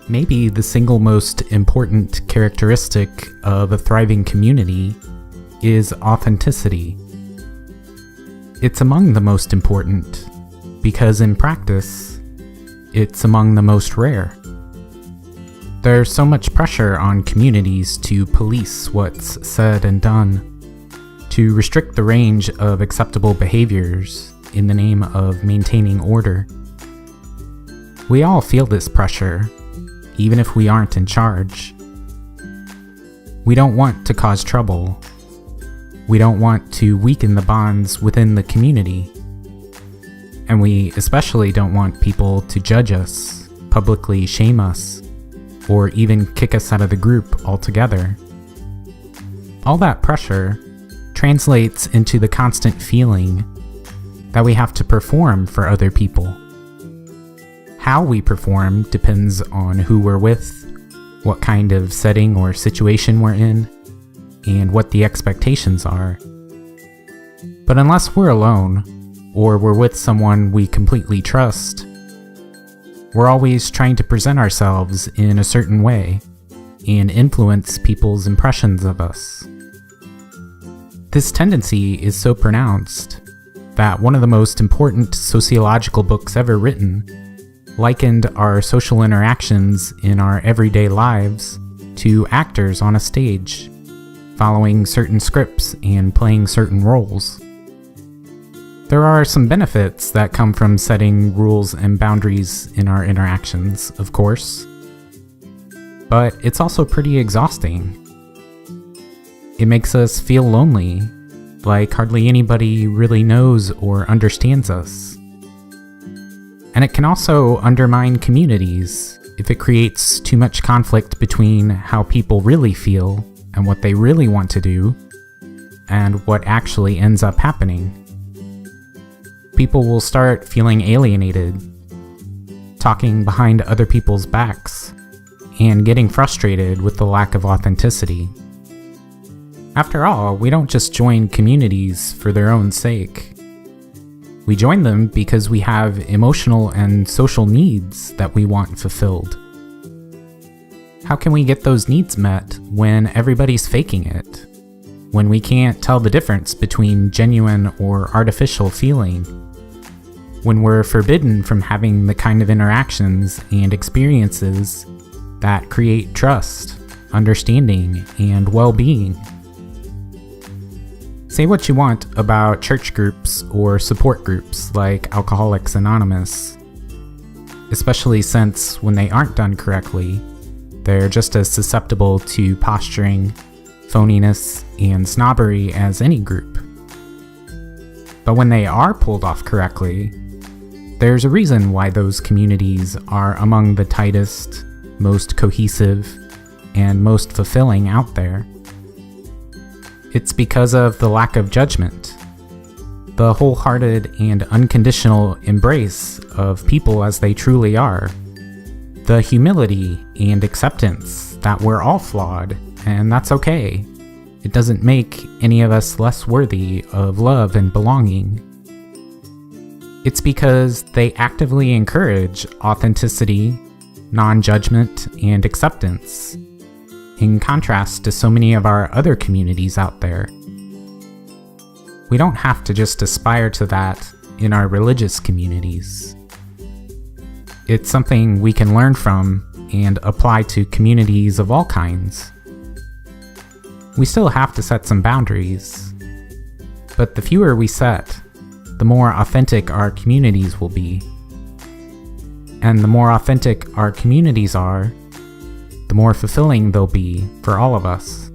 Maybe the single most important characteristic of a thriving community is authenticity. It's among the most important because in practice, it's among the most rare. There's so much pressure on communities to police what's said and done, to restrict the range of acceptable behaviors in the name of maintaining order. We all feel this pressure, even if we aren't in charge. We don't want to cause trouble. We don't want to weaken the bonds within the community. And we especially don't want people to judge us, publicly shame us, or even kick us out of the group altogether. All that pressure translates into the constant feeling that we have to perform for other people. How we perform depends on who we're with, what kind of setting or situation we're in, and what the expectations are. But unless we're alone, or we're with someone we completely trust, we're always trying to present ourselves in a certain way and influence people's impressions of us. This tendency is so pronounced that one of the most important sociological books ever written likened our social interactions in our everyday lives to actors on a stage, following certain scripts and playing certain roles. There are some benefits that come from setting rules and boundaries in our interactions, of course, but it's also pretty exhausting. It makes us feel lonely, like hardly anybody really knows or understands us. And it can also undermine communities if it creates too much conflict between how people really feel and what they really want to do, and what actually ends up happening. People will start feeling alienated, talking behind other people's backs, and getting frustrated with the lack of authenticity. After all, we don't just join communities for their own sake. We join them because we have emotional and social needs that we want fulfilled. How can we get those needs met when everybody's faking it? When we can't tell the difference between genuine or artificial feeling? When we're forbidden from having the kind of interactions and experiences that create trust, understanding, and well-being? Say what you want about church groups or support groups like Alcoholics Anonymous, especially since when they aren't done correctly, they're just as susceptible to posturing, phoniness, and snobbery as any group. But when they are pulled off correctly, there's a reason why those communities are among the tightest, most cohesive, and most fulfilling out there. It's because of the lack of judgment, the wholehearted and unconditional embrace of people as they truly are, the humility and acceptance that we're all flawed, and that's okay. It doesn't make any of us less worthy of love and belonging. It's because they actively encourage authenticity, non-judgment, and acceptance, in contrast to so many of our other communities out there. We don't have to just aspire to that in our religious communities. It's something we can learn from and apply to communities of all kinds. We still have to set some boundaries, but the fewer we set, the more authentic our communities will be. And the more authentic our communities are, the more fulfilling they'll be for all of us.